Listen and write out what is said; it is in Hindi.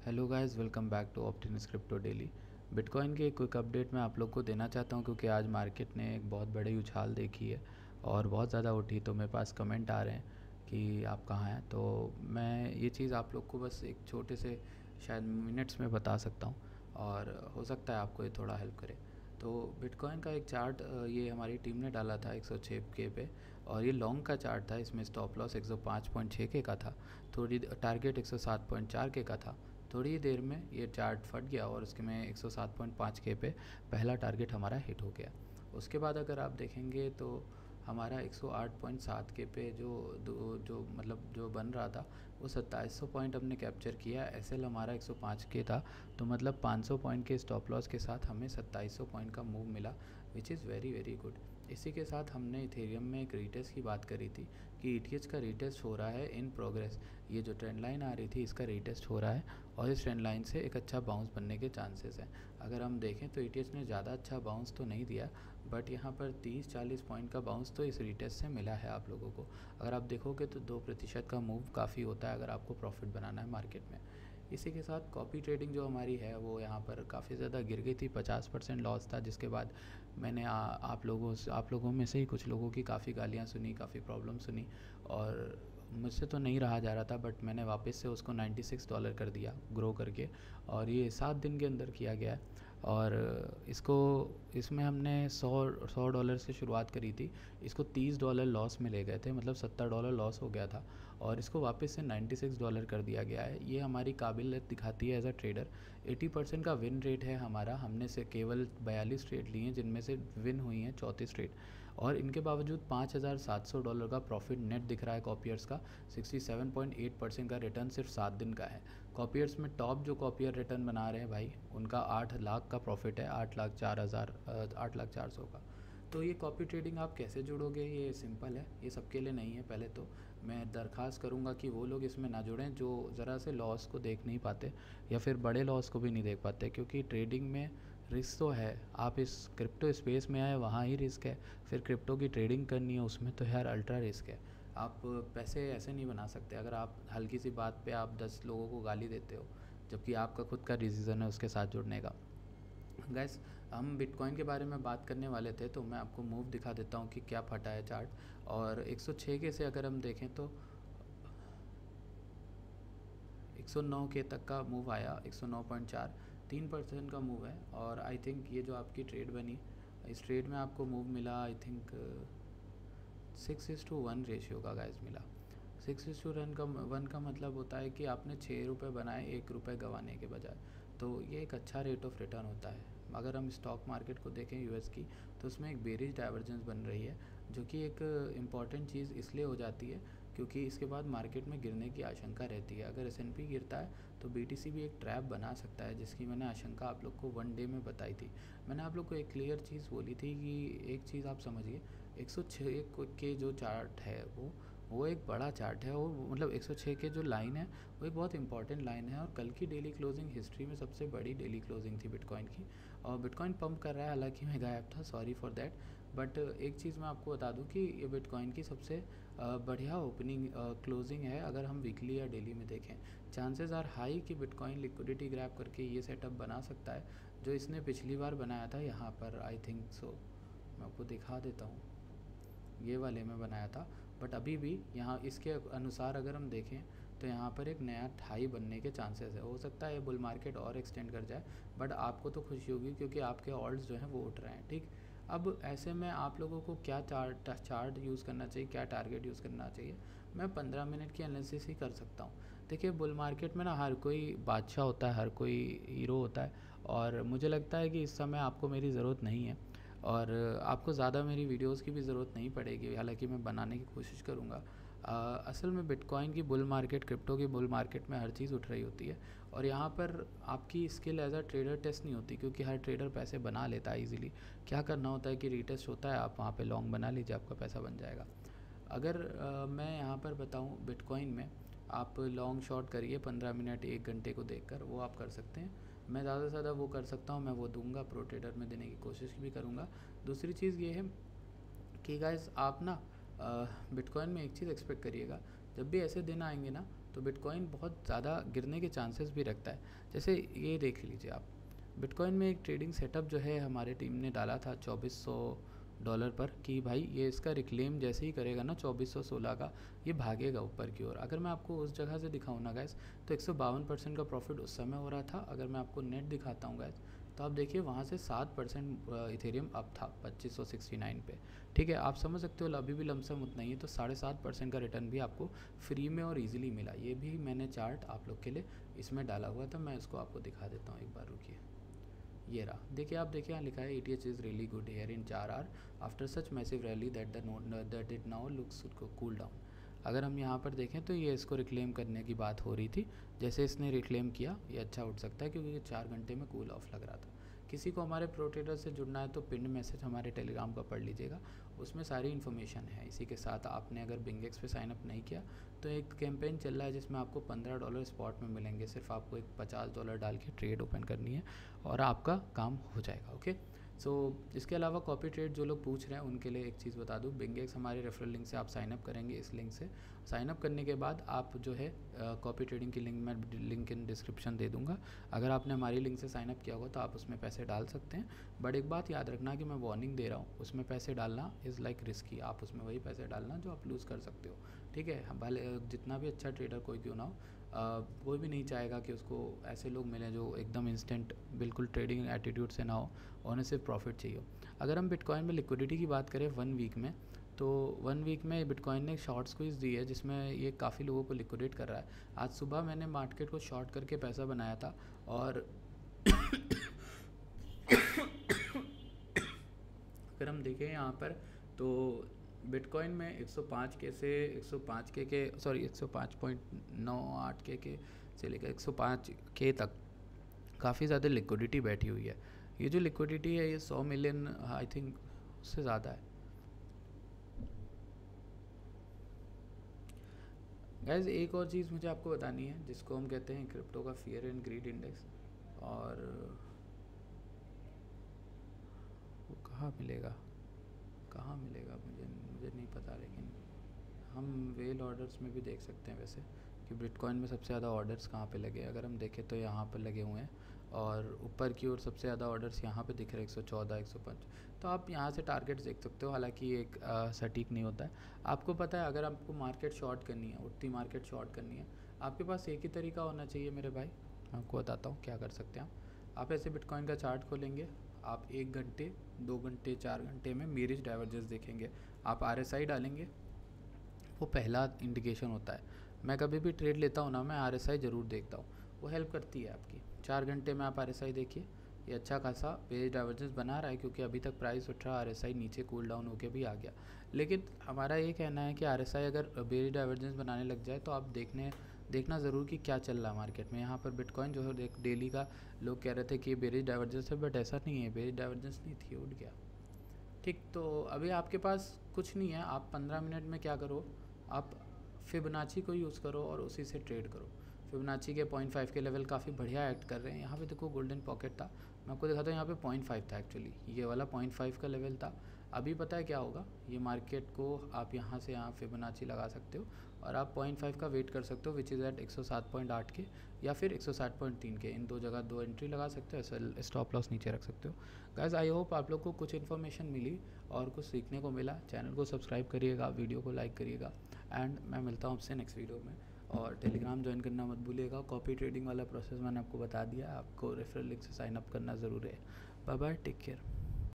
Hello guys, welcome back to Optimus Crypto Daily. Bitcoin के एक क्विक अपडेट मैं आप लोग को देना चाहता हूं क्योंकि आज मार्केट ने एक बहुत बड़ी उछाल देखी है और बहुत ज़्यादा उठी, तो मेरे पास कमेंट आ रहे हैं कि आप कहाँ हैं। तो मैं ये चीज़ आप लोग को बस एक छोटे से शायद मिनट्स में बता सकता हूँ और हो सकता है आपको ये थोड़ा हेल्प करे। तो बिटकॉइन का एक चार्ट ये हमारी टीम ने डाला था 106 के पे, और ये लॉन्ग का चार्ट था। इसमें स्टॉप लॉस 105.6 के का था, थोड़ी टारगेट 107.4 के का था। थोड़ी ही देर में ये चार्ट फट गया और उसके में 107.5 के पे पहला टारगेट हमारा हिट हो गया। उसके बाद अगर आप देखेंगे तो हमारा 108.7 के पे जो मतलब जो बन रहा था वो 2700 पॉइंट हमने कैप्चर किया। एसएल हमारा 105 के था, तो मतलब 500 पॉइंट के स्टॉप लॉस के साथ हमें 2700 पॉइंट का मूव मिला, which is very very good. इसी के साथ हमने इथेरियम में एक रीटेस्ट की बात करी थी कि ईटीएच का रीटेस्ट हो रहा है इन प्रोग्रेस। ये जो ट्रेंड लाइन आ रही थी इसका रीटेस्ट हो रहा है और इस ट्रेंड लाइन से एक अच्छा बाउंस बनने के चांसेस हैं। अगर हम देखें तो ईटीएच ने ज़्यादा अच्छा बाउंस तो नहीं दिया, बट यहाँ पर 30-40 पॉइंट का बाउंस तो इस रीटेस्ट से मिला है आप लोगों को। अगर आप देखोगे तो 2% का मूव काफ़ी होता है अगर आपको प्रॉफिट बनाना है मार्केट में। इसी के साथ कॉपी ट्रेडिंग जो हमारी है वो यहाँ पर काफ़ी ज़्यादा गिर गई थी, 50% लॉस था, जिसके बाद मैंने आप लोगों में से ही कुछ लोगों की काफ़ी गालियाँ सुनी, काफ़ी प्रॉब्लम सुनी, और मुझसे तो नहीं रहा जा रहा था, बट मैंने वापस से उसको $96 कर दिया ग्रो करके, और ये 7 दिन के अंदर किया गया है। और इसमें हमने $100 से शुरुआत करी थी, इसको $30 लॉस में ले गए थे, मतलब $70 लॉस हो गया था, और इसको वापस से $96 कर दिया गया है। ये हमारी काबिलियत दिखाती है एज अ ट्रेडर। 80% का विन रेट है हमारा। हमने से केवल 42 ट्रेड लिए हैं जिनमें से विन हुई हैं 34 ट्रेड, और इनके बावजूद $5700 का प्रॉफिट नेट दिख रहा है कॉपियर्स का। 67.8% का रिटर्न सिर्फ 7 दिन का है। कॉपियर्स में टॉप जो कॉपियर रिटर्न बना रहे हैं भाई, उनका 8 लाख का प्रॉफिट है, 8,04,000 का। तो ये कॉपी ट्रेडिंग आप कैसे जुड़ोगे, ये सिंपल है, ये सबके लिए नहीं है। पहले तो मैं दरख्वास्त करूँगा कि वो लोग इसमें ना जुड़ें जो ज़रा से लॉस को देख नहीं पाते या फिर बड़े लॉस को भी नहीं देख पाते, क्योंकि ट्रेडिंग में रिस्क तो है। आप इस क्रिप्टो स्पेस में आए वहाँ ही रिस्क है, फिर क्रिप्टो की ट्रेडिंग करनी है उसमें तो यार अल्ट्रा रिस्क है। आप पैसे ऐसे नहीं बना सकते अगर आप हल्की सी बात पे आप 10 लोगों को गाली देते हो, जबकि आपका खुद का डिसीज़न है उसके साथ जुड़ने का। गैस, हम बिटकॉइन के बारे में बात करने वाले थे, तो मैं आपको मूव दिखा देता हूँ कि क्या फटा है चार्ट। और 106 के से अगर हम देखें तो 109 के तक का मूव आया, 109.4, 3% का मूव है। और आई थिंक ये जो आपकी ट्रेड बनी, इस ट्रेड में आपको मूव मिला आई थिंक 6:1 रेशियो का गाइस मिला। 6:1 का मतलब होता है कि आपने 6 रुपये बनाए 1 रुपये गंवाने के बजाय, तो ये एक अच्छा रेट ऑफ रिटर्न होता है। अगर हम स्टॉक मार्केट को देखें यूएस की, तो उसमें एक बेरिज डाइवर्जेंस बन रही है, जो कि एक इम्पॉर्टेंट चीज़ इसलिए हो जाती है क्योंकि इसके बाद मार्केट में गिरने की आशंका रहती है। अगर एसएनपी गिरता है तो बीटीसी भी एक ट्रैप बना सकता है, जिसकी मैंने आशंका आप लोग को 1 डे में बताई थी। मैंने आप लोग को एक क्लियर चीज़ बोली थी कि एक चीज़ आप समझिए, 106 के जो चार्ट है वो एक बड़ा चार्ट है, और मतलब 106 के जो लाइन है वो एक बहुत इंपॉर्टेंट लाइन है, और कल की डेली क्लोजिंग हिस्ट्री में सबसे बड़ी डेली क्लोजिंग थी बिटकॉइन की। और बिटकॉइन पंप कर रहा है, हालांकि मैं गायब था, सॉरी फॉर दैट। बट एक चीज़ मैं आपको बता दूं कि ये बिटकॉइन की सबसे बढ़िया ओपनिंग क्लोजिंग है अगर हम वीकली या डेली में देखें। चांसेस आर हाई कि बिटकॉइन लिक्विडिटी ग्रैब करके ये सेटअप बना सकता है जो इसने पिछली बार बनाया था यहाँ पर, आई थिंक सो। मैं आपको दिखा देता हूँ, ये वाले में बनाया था। बट अभी भी यहाँ इसके अनुसार अगर हम देखें तो यहाँ पर एक नया हाई बनने के चांसेस है। हो सकता है ये बुल मार्केट और एक्सटेंड कर जाए, बट आपको तो खुशी होगी क्योंकि आपके ऑल्ट्स जो हैं वो उठ रहे हैं, ठीक। अब ऐसे में आप लोगों को क्या चार्ट यूज़ करना चाहिए, क्या टारगेट यूज़ करना चाहिए, मैं 15 मिनट की एनालिसिस ही कर सकता हूँ। देखिए, बुल मार्केट में ना हर कोई बादशाह होता है, हर कोई हीरो होता है, और मुझे लगता है कि इस समय आपको मेरी ज़रूरत नहीं है, और आपको ज़्यादा मेरी वीडियोस की भी ज़रूरत नहीं पड़ेगी, हालांकि मैं बनाने की कोशिश करूँगा। असल में बिटकॉइन की बुल मार्केट, क्रिप्टो की बुल मार्केट में हर चीज़ उठ रही होती है, और यहाँ पर आपकी skill as a trader test नहीं होती, क्योंकि हर ट्रेडर पैसे बना लेता है ईजिली। क्या करना होता है कि रीटेस्ट होता है, आप वहाँ पे लॉन्ग बना लीजिए, आपका पैसा बन जाएगा। अगर मैं यहाँ पर बताऊँ बिटकॉइन में, आप लॉन्ग शॉर्ट करिए 15 मिनट 1 घंटे को देखकर, वो आप कर सकते हैं। मैं ज़्यादा से ज़्यादा वो कर सकता हूँ, मैं वो दूंगा, प्रो ट्रेडर में देने की कोशिश भी करूँगा। दूसरी चीज़ ये है कि गाइस, आप ना बिटकॉइन में एक चीज़ एक्सपेक्ट करिएगा, जब भी ऐसे दिन आएंगे ना, तो बिटकॉइन बहुत ज़्यादा गिरने के चांसेस भी रखता है। जैसे ये देख लीजिए आप, बिटकॉइन में एक ट्रेडिंग सेटअप जो है हमारे टीम ने डाला था $2400 पर कि भाई ये इसका रिक्लेम जैसे ही करेगा ना 2416 का, ये भागेगा ऊपर की ओर। अगर मैं आपको उस जगह से दिखाऊँ ना गैस, तो 152% का प्रॉफिट उस समय हो रहा था। अगर मैं आपको नेट दिखाता हूँ गैस, तो आप देखिए वहाँ से 7% इथेरियम अप था 2569 पे। ठीक है, आप समझ सकते हो अभी भी लमसम उतना ही है, तो 7.5% का रिटर्न भी आपको फ्री में और इजीली मिला। ये भी मैंने चार्ट आप लोग के लिए इसमें डाला हुआ था, मैं इसको आपको दिखा देता हूँ एक बार, रुकिए। ये रहा, देखिए आप देखिए यहाँ लिखा है ETH is really good here in 4 hour after such massive rally that it now looks cool down. अगर हम यहाँ पर देखें तो ये इसको रिक्लेम करने की बात हो रही थी। जैसे इसने रिक्लेम किया, ये अच्छा उठ सकता है क्योंकि ये 4 घंटे में कूल ऑफ लग रहा था। किसी को हमारे प्रो ट्रेडर से जुड़ना है तो पिन मैसेज हमारे टेलीग्राम का पढ़ लीजिएगा, उसमें सारी इन्फॉर्मेशन है। इसी के साथ आपने अगर बिंगेक्स पे साइनअप नहीं किया तो एक कैंपेन चल रहा है जिसमें आपको $15 स्पॉट में मिलेंगे। सिर्फ आपको एक $50 डाल के ट्रेड ओपन करनी है और आपका काम हो जाएगा। ओके, सो इसके अलावा कॉपी ट्रेड जो लोग पूछ रहे हैं उनके लिए एक चीज़ बता दूं, बिंगेक्स हमारे रेफरल लिंक से आप साइनअप करेंगे। इस लिंक से साइनअप करने के बाद आप जो है कॉपी ट्रेडिंग की लिंक मैं लिंक इन डिस्क्रिप्शन दे दूंगा। अगर आपने हमारी लिंक से साइनअप किया होगा तो आप उसमें पैसे डाल सकते हैं। बट एक बात याद रखना कि मैं वार्निंग दे रहा हूँ, उसमें पैसे डालना इज़ लाइक रिस्की। आप उसमें वही पैसे डालना जो आप लूज़ कर सकते हो। ठीक है, भले जितना भी अच्छा ट्रेडर कोई क्यों ना हो, कोई भी नहीं चाहेगा कि उसको ऐसे लोग मिलें जो एकदम इंस्टेंट बिल्कुल ट्रेडिंग एटीट्यूड से ना हो, उन्हें सिर्फ प्रॉफिट चाहिए हो। अगर हम बिटकॉइन में लिक्विडिटी की बात करें 1 वीक में, तो 1 वीक में बिटकॉइन ने शॉर्ट स्क्वीज दी है जिसमें ये काफ़ी लोगों को लिक्विडेट कर रहा है। आज सुबह मैंने मार्केट को शॉर्ट करके पैसा बनाया था और अगर हम देखें यहाँ पर तो बिटकॉइन में 105 के से 105 के 105.98 के से लेकर 105 के तक काफ़ी ज़्यादा लिक्विडिटी बैठी हुई है। ये जो लिक्विडिटी है ये 100 मिलियन आई थिंक उससे ज़्यादा है। गाइस एक और चीज़ मुझे आपको बतानी है जिसको हम कहते हैं क्रिप्टो का फियर एंड ग्रीड इंडेक्स, और वो कहाँ मिलेगा मुझे नहीं पता, लेकिन हम वेल ऑर्डर्स में भी देख सकते हैं वैसे कि बिटकॉइन में सबसे ज़्यादा ऑर्डर्स कहाँ पे लगे। अगर हम देखें तो यहाँ पर लगे हुए हैं और ऊपर की ओर सबसे ज़्यादा ऑर्डर्स यहाँ पे दिख रहे हैं 114 105। तो आप यहाँ से टारगेट्स देख सकते हो, हालांकि एक सटीक नहीं होता है। आपको पता है अगर आपको मार्केट शॉर्ट करनी है, उठती मार्केट शॉर्ट करनी है, आपके पास एक ही तरीका होना चाहिए मेरे भाई। मैं आपको बताता हूँ क्या कर सकते हैं आप ऐसे बिटकॉइन का चार्ट खोलेंगे, आप 1 घंटे 2 घंटे 4 घंटे में मेरिज डाइवर्जेंस देखेंगे, आप RSI डालेंगे, वो पहला इंडिकेशन होता है। मैं कभी भी ट्रेड लेता हूँ ना, मैं RSI ज़रूर देखता हूँ, वो हेल्प करती है आपकी। 4 घंटे में आप RSI देखिए, ये अच्छा खासा बेरिज डाइवर्जेंस बना रहा है क्योंकि अभी तक प्राइस उठ रहा, RSI नीचे कूल डाउन होके भी आ गया। लेकिन हमारा ये कहना है कि RSI अगर बेरिज डाइवर्जेंस बनाने लग जाए तो आप देखना ज़रूर कि क्या चल रहा है मार्केट में। यहाँ पर बिटकॉइन जो है डेली का लोग कह रहे थे कि बेरिज डाइवर्जेंस है, बट ऐसा नहीं है, बेरिज डाइवर्जेंस नहीं थी, उठ गया। ठीक, तो अभी आपके पास कुछ नहीं है, आप 15 मिनट में क्या करो, आप फिबोनाची को यूज़ करो और उसी से ट्रेड करो। फिबोनाची के 0.5 के लेवल काफ़ी बढ़िया एक्ट कर रहे हैं। यहाँ पे देखो गोल्डन पॉकेट था, मैं आपको दिखाता हूँ, यहाँ पे 0.5 था एक्चुअली, ये वाला 0.5 का लेवल था। अभी पता है क्या होगा, ये मार्केट को आप यहाँ से यहाँ फिबोनाची लगा सकते हो और आप 0.5 का वेट कर सकते हो, विच इज़ एट 107.8 के या फिर 160.3 के, इन 2 जगह 2 एंट्री लगा सकते हो, ऐसा स्टॉप लॉस नीचे रख सकते हो। गाइस आई होप आप लोग को कुछ इन्फॉर्मेशन मिली और कुछ सीखने को मिला। चैनल को सब्सक्राइब करिएगा, वीडियो को लाइक करिएगा, एंड मैं मिलता हूँ आपसे नेक्स्ट वीडियो में। और टेलीग्राम ज्वाइन करना मत भूलिएगा। कॉपी ट्रेडिंग वाला प्रोसेस मैंने आपको बता दिया, आपको रेफरल लिंक से साइन अप करना ज़रूर है। Bye bye, take care.